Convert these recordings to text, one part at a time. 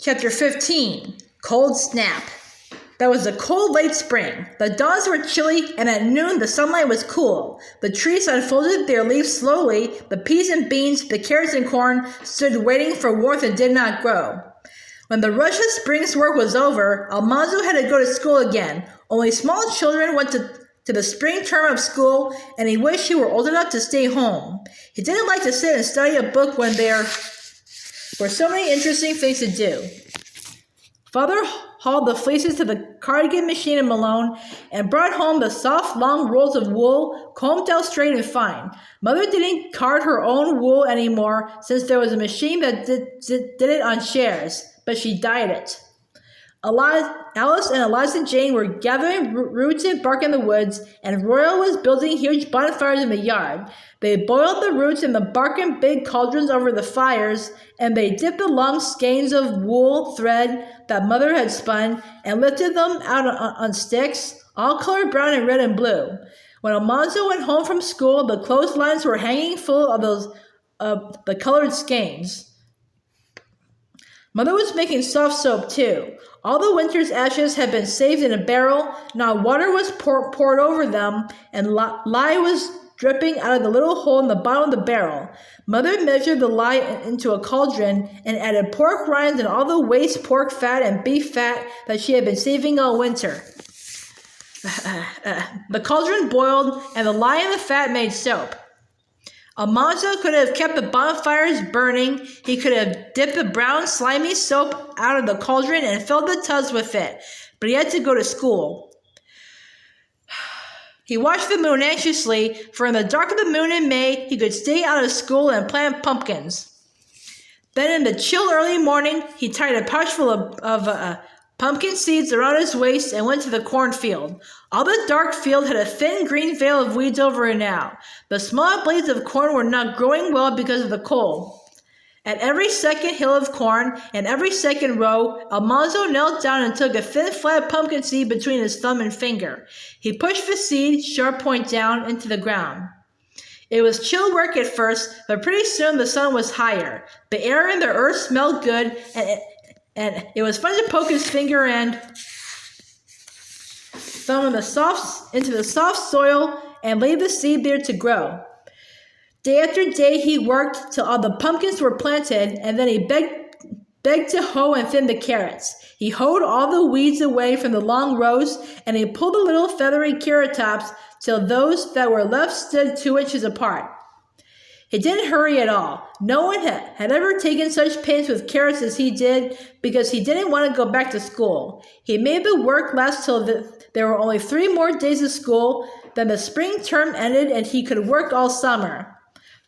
Chapter 15, Cold Snap. That was a cold late spring. The dawns were chilly, and at noon the sunlight was cool. The trees unfolded their leaves slowly. The peas and beans, the carrots and corn stood waiting for warmth and did not grow. When the rush of spring's work was over, Almanzo had to go to school again. Only small children went to the spring term of school, and he wished he were old enough to stay home. He didn't like to sit and study a book when there were so many interesting things to do. Father hauled the fleeces to the cardigan machine in Malone and brought home the soft, long rolls of wool, combed out straight and fine. Mother didn't card her own wool anymore since there was a machine that did it on shares, but she dyed it. Alice and Eliza Jane were gathering roots and bark in the woods, and Royal was building huge bonfires in the yard. They boiled the roots and the bark in big cauldrons over the fires, and they dipped the long skeins of wool thread that Mother had spun and lifted them out on sticks, all colored brown and red and blue. When Almanzo went home from school, the clotheslines were hanging full of the colored skeins. Mother was making soft soap, too. All the winter's ashes had been saved in a barrel. Now water was poured over them, and lye was dripping out of the little hole in the bottom of the barrel. Mother measured the lye into a cauldron and added pork rinds and all the waste pork fat and beef fat that she had been saving all winter. The cauldron boiled, and the lye and the fat made soap. Almanzo could have kept the bonfires burning. He could have dipped the brown, slimy soap out of the cauldron and filled the tubs with it, but he had to go to school. He watched the moon anxiously, for in the dark of the moon in May, he could stay out of school and plant pumpkins. Then in the chill early morning, he tied a pouch full of pumpkin seeds around his waist and went to the cornfield. All the dark field had a thin green veil of weeds over it now. The small blades of corn were not growing well because of the cold. At every second hill of corn and every second row, Almanzo knelt down and took a thin, flat pumpkin seed between his thumb and finger. He pushed the seed, sharp point down, into the ground. It was chill work at first, but pretty soon the sun was higher. The air and the earth smelled good, and it was fun to poke his finger and thumb into the soft soil and leave the seed there to grow. Day after day he worked till all the pumpkins were planted, and then he begged to hoe and thin the carrots. He hoed all the weeds away from the long rows, and he pulled the little feathery carrot tops till those that were left stood 2 inches apart. He didn't hurry at all. No one had ever taken such pains with carrots as he did, because he didn't want to go back to school. He made the work last till there were only 3 more days of school, then the spring term ended and he could work all summer.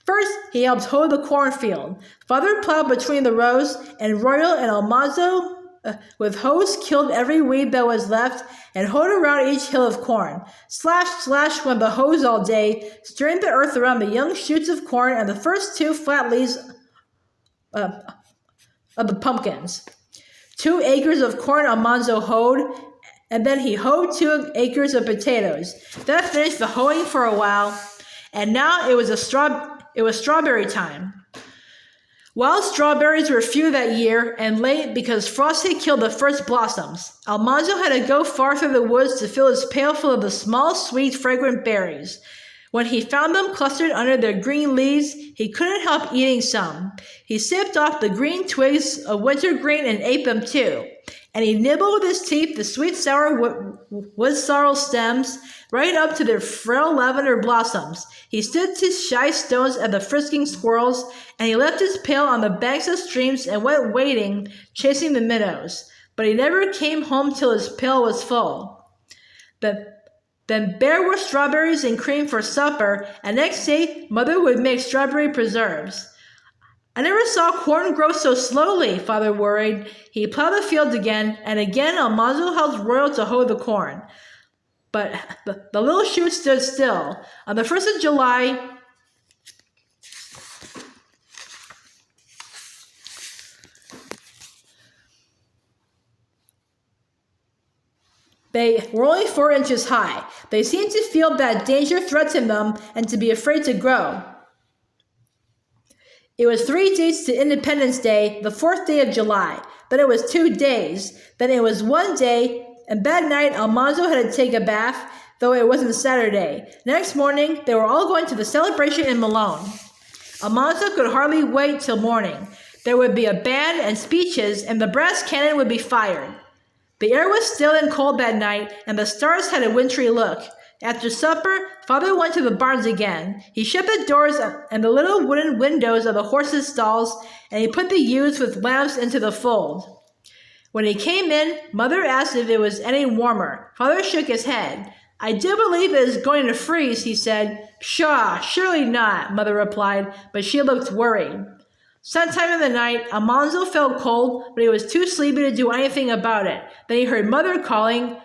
First, he helped hoe the cornfield. Father plowed between the rows, and Royal and Almanzo with hoes killed every weed that was left and hoed around each hill of corn. Slash, slash went the hoes all day, stirring the earth around the young shoots of corn and the first 2 flat leaves of the pumpkins. 2 acres of corn Almanzo hoed, and then he hoed 2 acres of potatoes. That finished the hoeing for a while, and now it was strawberry time. Wild strawberries were few that year and late because frost had killed the first blossoms. Almanzo had to go far through the woods to fill his pail full of the small, sweet, fragrant berries. When he found them clustered under their green leaves, he couldn't help eating some. He sipped off the green twigs of wintergreen and ate them too. And he nibbled with his teeth the sweet, sour wood sorrel stems right up to their frail lavender blossoms. He stood to shy stones at the frisking squirrels, and he left his pail on the banks of streams and went wading, chasing the minnows. But he never came home till his pail was full. Then there were strawberries and cream for supper, and next day Mother would make strawberry preserves. I never saw corn grow so slowly, Father worried. He plowed the field again, and again Almanzo helped Royal to hoe the corn. But the little shoots stood still. On the 1st of July, they were only 4 inches high. They seemed to feel that danger threatened them and to be afraid to grow. It was 3 days to Independence Day, the 4th day of July. Then it was 2 days. Then it was 1 day. And that night, Almanzo had to take a bath, though it wasn't Saturday. Next morning, they were all going to the celebration in Malone. Almanzo could hardly wait till morning. There would be a band and speeches, and the brass cannon would be fired. The air was still and cold that night, and the stars had a wintry look. After supper, Father went to the barns again. He shut the doors and the little wooden windows of the horses' stalls, and he put the ewes with lambs into the fold. When he came in, Mother asked if it was any warmer. Father shook his head. "I do believe it is going to freeze," he said. "Pshaw, surely not," Mother replied, but she looked worried. Sometime in the night, Almanzo felt cold, but he was too sleepy to do anything about it. Then he heard Mother calling,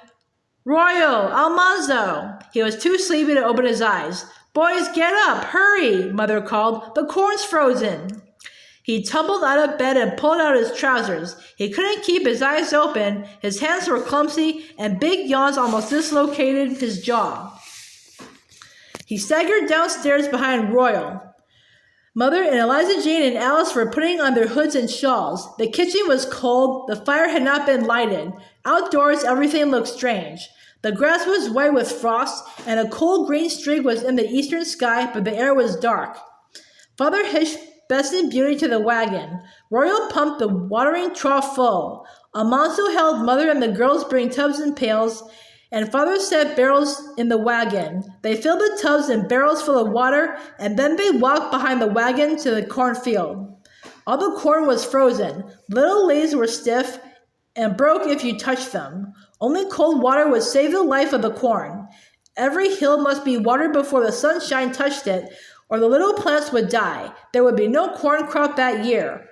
"Royal, Almanzo!" He was too sleepy to open his eyes. "Boys, get up! Hurry!" Mother called. "The corn's frozen!" He tumbled out of bed and pulled out his trousers. He couldn't keep his eyes open. His hands were clumsy, and big yawns almost dislocated his jaw. He staggered downstairs behind Royal. Mother and Eliza Jane and Alice were putting on their hoods and shawls. The kitchen was cold. The fire had not been lighted. Outdoors, everything looked strange. The grass was white with frost, and a cold green streak was in the eastern sky, but the air was dark. Father hitched Bess and Beauty to the wagon. Royal pumped the watering trough full. Almanzo held Mother and the girls bring tubs and pails, and Father set barrels in the wagon. They filled the tubs and barrels full of water, and then they walked behind the wagon to the cornfield. All the corn was frozen. Little leaves were stiff and broke if you touched them. Only cold water would save the life of the corn. Every hill must be watered before the sunshine touched it, or the little plants would die. There would be no corn crop that year.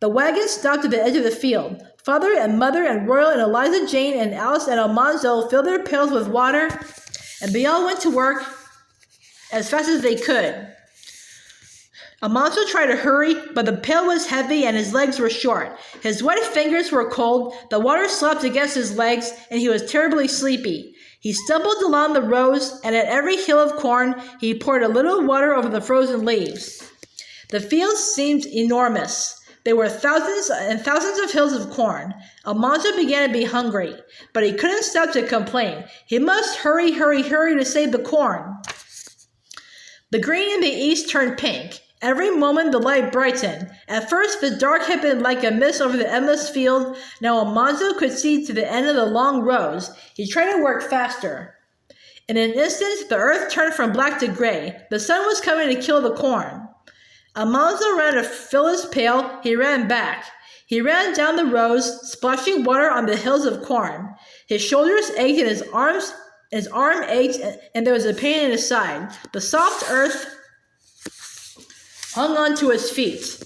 The wagon stopped at the edge of the field. Father and Mother and Royal and Eliza Jane and Alice and Almanzo filled their pails with water, and they all went to work as fast as they could. Almanzo tried to hurry, but the pail was heavy and his legs were short. His white fingers were cold, the water slopped against his legs, and he was terribly sleepy. He stumbled along the rows, and at every hill of corn, he poured a little water over the frozen leaves. The fields seemed enormous. There were thousands and thousands of hills of corn. Almanzo began to be hungry, but he couldn't stop to complain. He must hurry, hurry, hurry to save the corn. The green in the east turned pink. Every moment the light brightened. At first the dark had been like a mist over the endless field. Now Almanzo could see to the end of the long rows. He tried to work faster. In an instant the earth turned from black to gray. The sun was coming to kill the corn. Almanzo ran to fill his pail. He ran back. He ran down the rows, splashing water on the hills of corn. His shoulders ached and his arm ached, and there was a pain in his side. The soft earth hung on to his feet.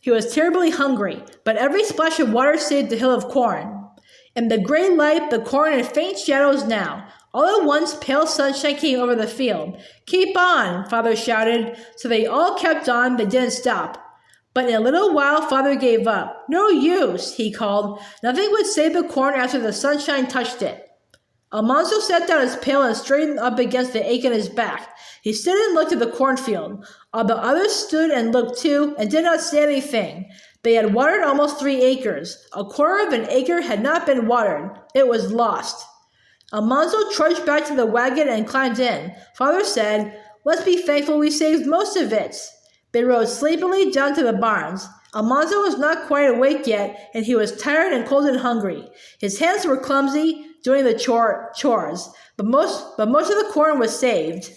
He was terribly hungry, but every splash of water saved the hill of corn. In the gray light, the corn in faint shadows now. All at once, pale sunshine came over the field. "Keep on," Father shouted. So they all kept on. They didn't stop. But in a little while, Father gave up. "No use," he called. Nothing would save the corn after the sunshine touched it. Almanzo set down his pail and straightened up against the ache in his back. He stood and looked at the cornfield. All the others stood and looked too, and did not say anything. They had watered almost 3 acres. A quarter of an acre had not been watered. It was lost. Almanzo trudged back to the wagon and climbed in. Father said, "Let's be thankful we saved most of it." They rode sleepily down to the barns. Almanzo was not quite awake yet, and he was tired and cold and hungry. His hands were clumsy, doing the chores, but most of the corn was saved.